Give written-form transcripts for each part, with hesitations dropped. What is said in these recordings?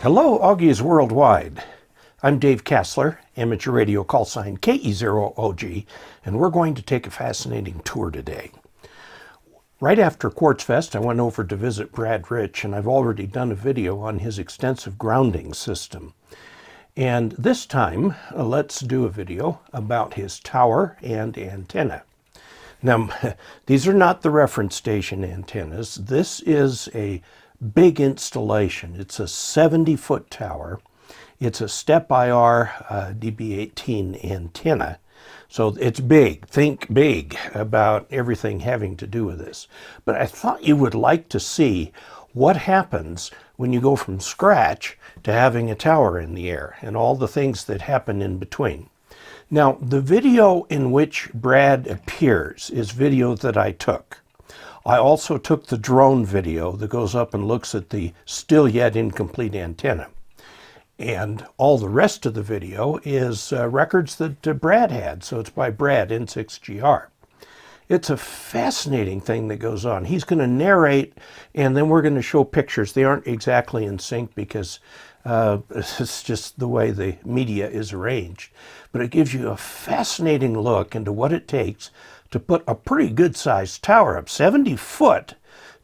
Hello, Augies Worldwide. I'm Dave Kassler, amateur radio call sign KE0OG, and we're going to take a fascinating tour today. Right after Quartz Fest, I went over to visit Brad Rich, and I've already done a video on his extensive grounding system. And this time, let's do a video about his tower and antenna. Now, these are not the reference station antennas. This is a big installation. It's a 70-foot tower. It's a SteppIR DB-18 antenna. So it's big. Think big about everything having to do with this. But I thought you would like to see what happens when you go from scratch to having a tower in the air and all the things that happen in between. Now, the video in which Brad appears is video that I took. I also took the drone video that goes up and looks at the still yet incomplete antenna. And all the rest of the video is records that Brad had, so it's by Brad, N6GR. It's a fascinating thing that goes on. He's going to narrate, and then we're going to show pictures. They aren't exactly in sync because it's just the way the media is arranged. But it gives you a fascinating look into what it takes to put a pretty good-sized tower up. 70-foot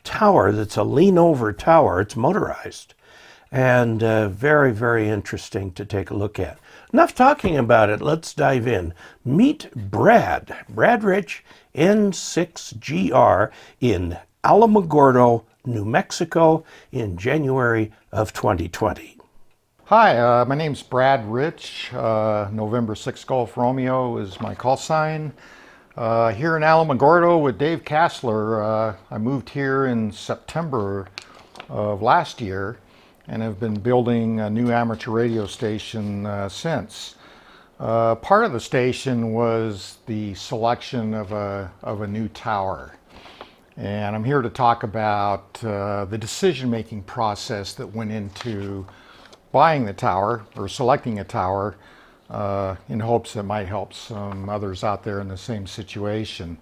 tower that's a lean-over tower. It's motorized. And very, very interesting to take a look at. Enough talking about it. Let's dive in. Meet Brad. Brad Rich, N6GR in Alamogordo, New Mexico in January of 2020. Hi, my name's Brad Rich. November 6 Golf Romeo is my call sign. Here in Alamogordo with Dave Kassler. I moved here in September of last year and have been building a new amateur radio station since. Part of the station was the selection of a new tower. And I'm here to talk about the decision-making process that went into buying the tower or selecting a tower in hopes that might help some others out there in the same situation.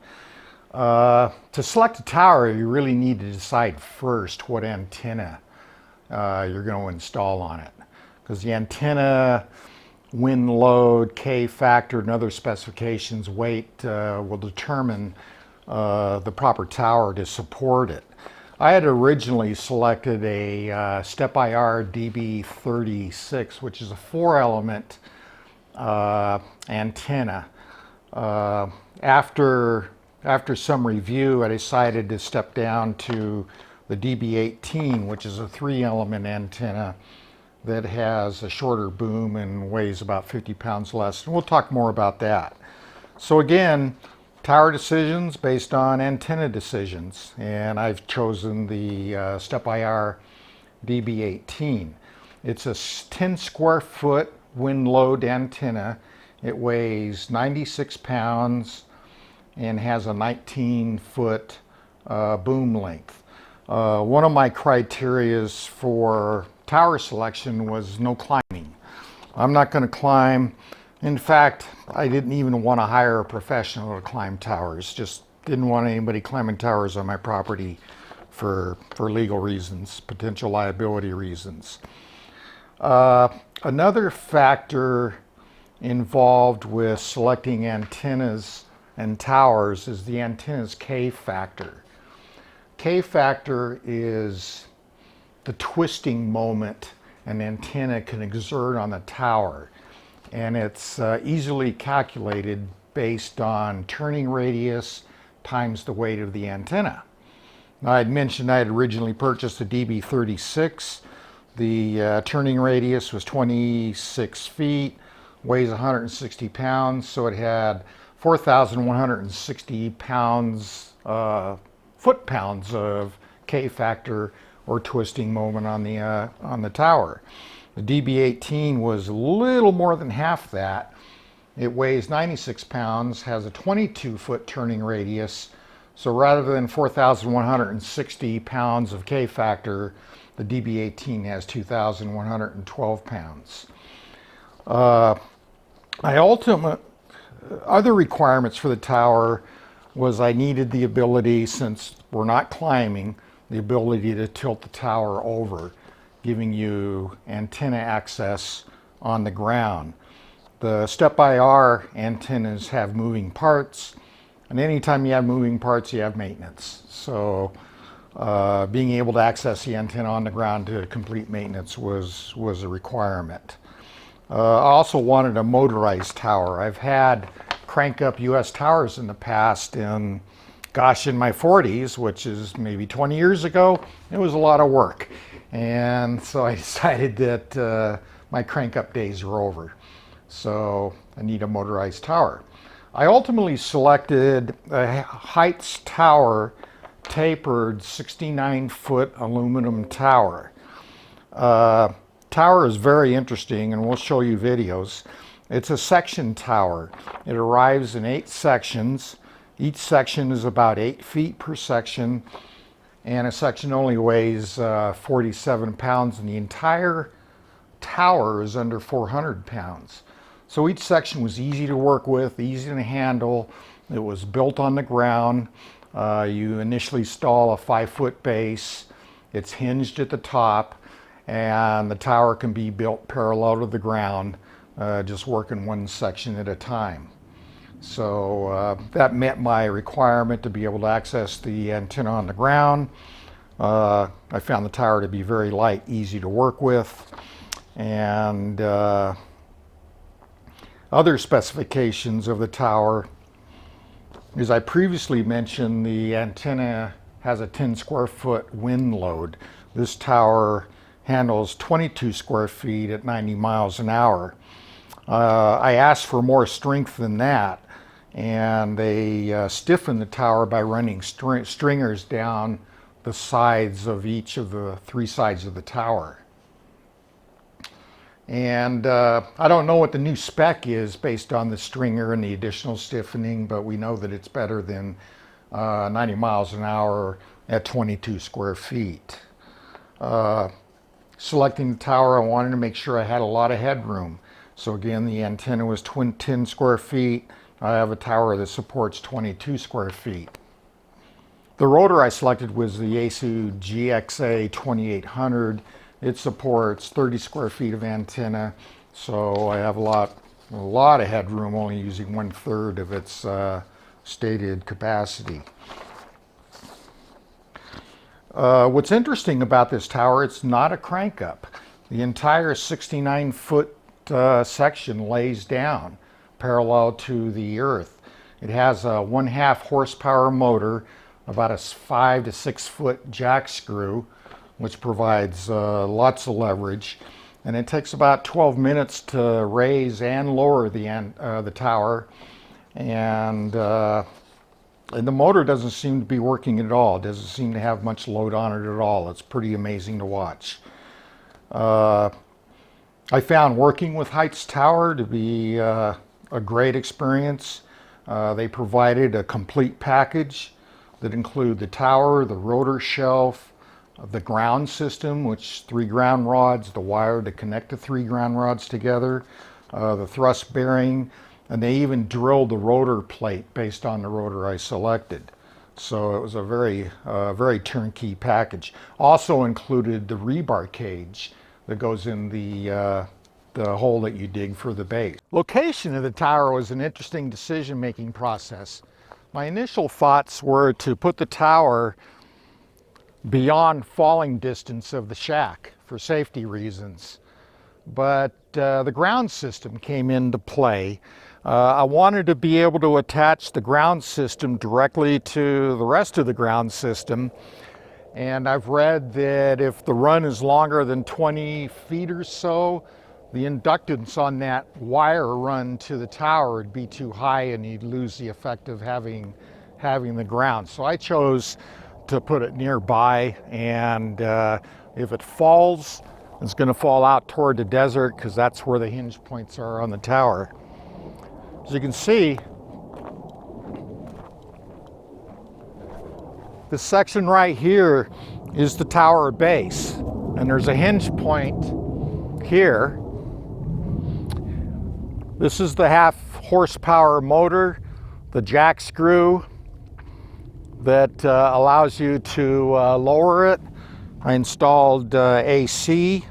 To select a tower, you really need to decide first what antenna you're going to install on it, because the antenna, wind load, K factor, and other specifications, weight will determine the proper tower to support it. I had originally selected a SteppIR DB-18, which is a 4-element antenna. After some review, I decided to step down to the DB-18, which is a 3-element antenna that has a shorter boom and weighs about 50 pounds less. And we'll talk more about that. So again, tower decisions based on antenna decisions. And I've chosen the SteppIR DB-18. It's a 10 square foot wind load antenna. It weighs 96 pounds and has a 19-foot boom length. One of my criteria for tower selection was no climbing. I'm not going to climb. In fact, I didn't even want to hire a professional to climb towers. Just didn't want anybody climbing towers on my property for legal reasons, potential liability reasons. Another factor involved with selecting antennas and towers is the antenna's K factor. K factor is the twisting moment an antenna can exert on the tower, and it's easily calculated based on turning radius times the weight of the antenna. Now, I had mentioned I had originally purchased a DB-36. The turning radius was 26 feet, weighs 160 pounds, so it had 4,160 pounds foot-pounds of K factor or twisting moment on the tower. The DB-18 was a little more than half that. It weighs 96 pounds, has a 22-foot turning radius. So rather than 4,160 pounds of K factor, the DB-18 has 2,112 pounds. Other requirements for the tower was I needed the ability, since we're not climbing, the ability to tilt the tower over. giving you antenna access on the ground. The SteppIR antennas have moving parts, and anytime you have moving parts, you have maintenance. So being able to access the antenna on the ground to complete maintenance was a requirement. I also wanted a motorized tower. I've had crank up US towers in the past, and gosh, in my 40s, which is maybe 20 years ago, it was a lot of work. And so I decided that my crank up days are over. So I need a motorized tower. I ultimately selected a Heights Tower tapered 69-foot aluminum tower. Tower is very interesting, and we'll show you videos. It's a section tower. It arrives in 8 sections. Each section is about 8 feet per section, and a section only weighs 47 pounds, and the entire tower is under 400 pounds. So each section was easy to work with, easy to handle. It was built on the ground. You initially install a 5-foot base. It's hinged at the top, and the tower can be built parallel to the ground, just working one section at a time. So that met my requirement to be able to access the antenna on the ground. I found the tower to be very light, easy to work with, and other specifications of the tower. As I previously mentioned, the antenna has a 10 square foot wind load. This tower handles 22 square feet at 90 miles an hour. I asked for more strength than that, and they stiffened the tower by running stringers down the sides of each of the 3 sides of the tower. And I don't know what the new spec is based on the stringer and the additional stiffening, but we know that it's better than 90 miles an hour at 22 square feet. Selecting the tower, I wanted to make sure I had a lot of headroom. So again, the antenna was 10 square feet. I have a tower that supports 22 square feet. The rotor I selected was the Yaesu GXA 2800. It supports 30 square feet of antenna, so I have a lot of headroom, only using 1/3 of its stated capacity. What's interesting about this tower, it's not a crank up. The entire 69-foot section lays down parallel to the earth. It has a 1/2 horsepower motor, about a 5 to 6 foot jack screw, which provides lots of leverage, and it takes about 12 minutes to raise and lower the tower, and the motor doesn't seem to be working at all. It doesn't seem to have much load on it at all. It's pretty amazing to watch. I found working with Heights Tower to be a great experience. They provided a complete package that included the tower, the rotor shelf, the ground system, which 3 ground rods, the wire to connect the 3 ground rods together, the thrust bearing, and they even drilled the rotor plate based on the rotor I selected. So it was a very turnkey package. Also included the rebar cage that goes in the hole that you dig for the base. Location of the tower was an interesting decision-making process. My initial thoughts were to put the tower beyond falling distance of the shack for safety reasons. But the ground system came into play. I wanted to be able to attach the ground system directly to the rest of the ground system. And I've read that if the run is longer than 20 feet or so, the inductance on that wire run to the tower would be too high and you'd lose the effect of having the ground. So I chose to put it nearby, and if it falls, it's going to fall out toward the desert because that's where the hinge points are on the tower. As you can see, this section right here is the tower base, and there's a hinge point here. This is the 1/2 horsepower motor, the jack screw that allows you to lower it. I installed AC.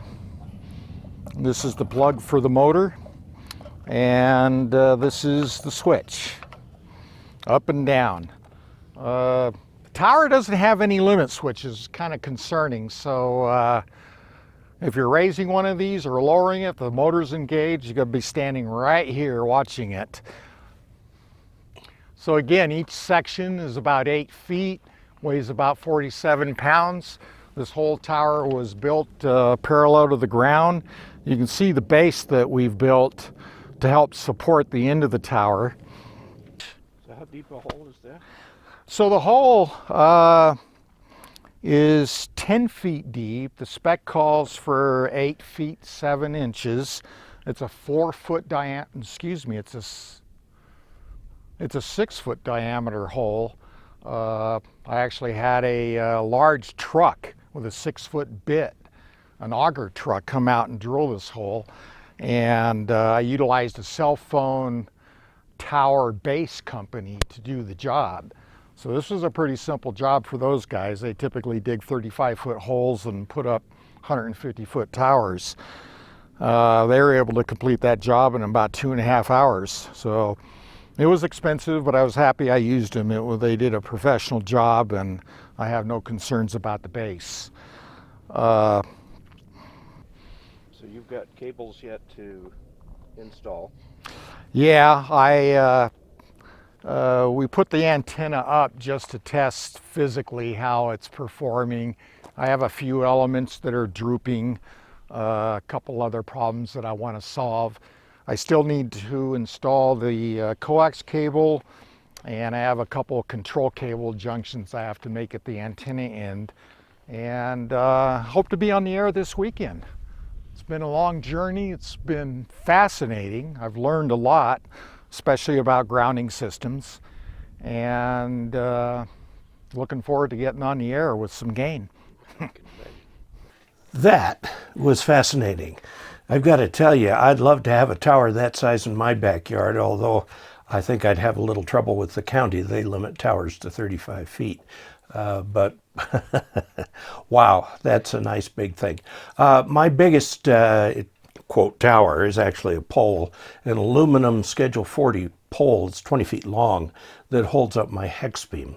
This is the plug for the motor, and this is the switch, up and down. The tower doesn't have any limit switches, kind of concerning, so if you're raising one of these or lowering it, the motor's engaged, you're going to be standing right here watching it. So again, each section is about 8 feet, weighs about 47 pounds. This whole tower was built parallel to the ground. You can see the base that we've built to help support the end of the tower. So how deep a hole is that? So the hole is 10 feet deep. The spec calls for 8 feet 7 inches. It's a 4-foot diameter, it's a 6-foot diameter hole. I actually had a large truck with a 6-foot bit, an auger truck, come out and drill this hole. And I utilized a cell phone tower base company to do the job. So this was a pretty simple job for those guys. They typically dig 35-foot holes and put up 150-foot towers. They were able to complete that job in about 2.5 hours. So it was expensive, but I was happy I used them. They did a professional job, and I have no concerns about the base. So you've got cables yet to install? Yeah, we put the antenna up just to test physically how it's performing. I have a few elements that are drooping, a couple other problems that I want to solve. I still need to install the coax cable, and I have a couple of control cable junctions I have to make at the antenna end, and hope to be on the air this weekend. It's been a long journey. It's been fascinating. I've learned a lot, especially about grounding systems, and looking forward to getting on the air with some gain. That was fascinating. I've got to tell you, I'd love to have a tower that size in my backyard, although I think I'd have a little trouble with the county. They limit towers to 35 feet. But wow, that's a nice big thing. My biggest quote tower is actually a pole, an aluminum Schedule 40 pole. It's 20 feet long that holds up my hex beam.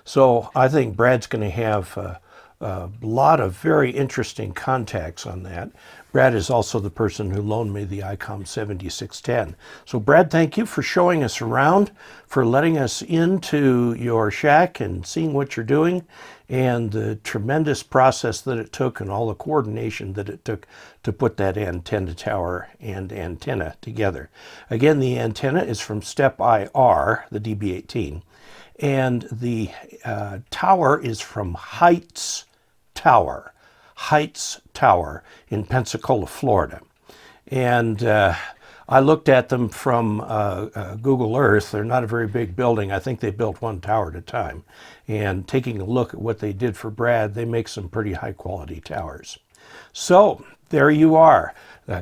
So I think Brad's going to have a lot of very interesting contacts on that. Brad is also the person who loaned me the ICOM 7610. So Brad, thank you for showing us around, for letting us into your shack and seeing what you're doing, and the tremendous process that it took and all the coordination that it took to put that antenna tower and antenna together. Again, the antenna is from SteppIR, the DB-18, and the tower is from Heights Tower in Pensacola, Florida. And I looked at them from Google Earth. They're not a very big building. I think they built one tower at a time. And taking a look at what they did for Brad, they make some pretty high quality towers. So there you are,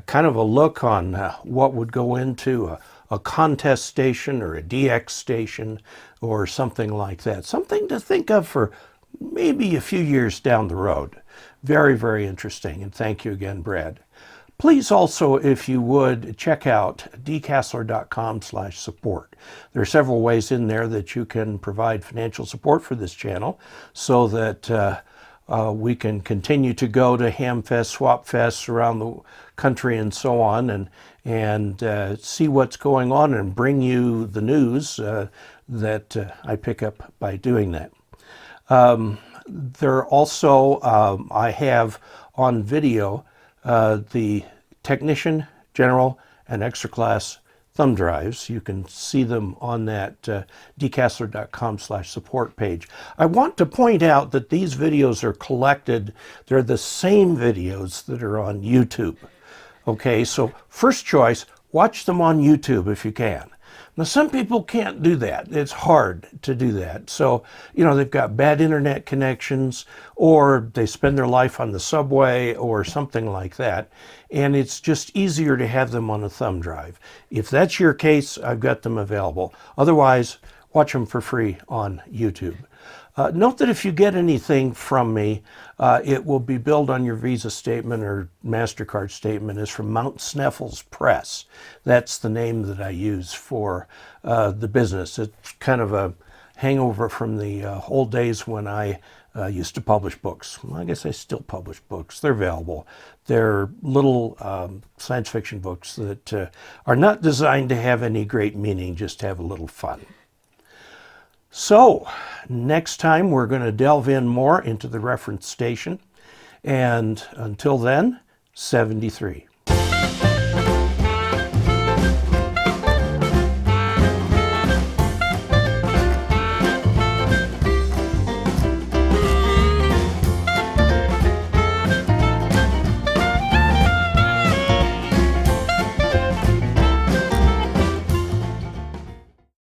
kind of a look on what would go into a contest station or a DX station or something like that. Something to think of for maybe a few years down the road. Very, very interesting. And thank you again, Brad. Please also, if you would, check out dcasler.com/support. There are several ways in there that you can provide financial support for this channel so that we can continue to go to Hamfest, Swap Fests around the country and so on, and see what's going on and bring you the news that I pick up by doing that. There also, I have on video the Technician, General, and Extra Class thumb drives. You can see them on that dcasler.com/support page. I want to point out that these videos are collected. They're the same videos that are on YouTube. Okay, so first choice, watch them on YouTube if you can. Now, some people can't do that. It's hard to do that. So, you know, they've got bad internet connections, or they spend their life on the subway or something like that. And it's just easier to have them on a thumb drive. If that's your case, I've got them available. Otherwise, watch them for free on YouTube. Note that if you get anything from me, it will be billed on your Visa statement or MasterCard statement as from Mount Sneffels Press. That's the name that I use for the business. It's kind of a hangover from the old days when I used to publish books. Well, I guess I still publish books. They're available. They're little science fiction books that are not designed to have any great meaning, just to have a little fun. So, next time we're going to delve in more into the reference station. And until then, 73.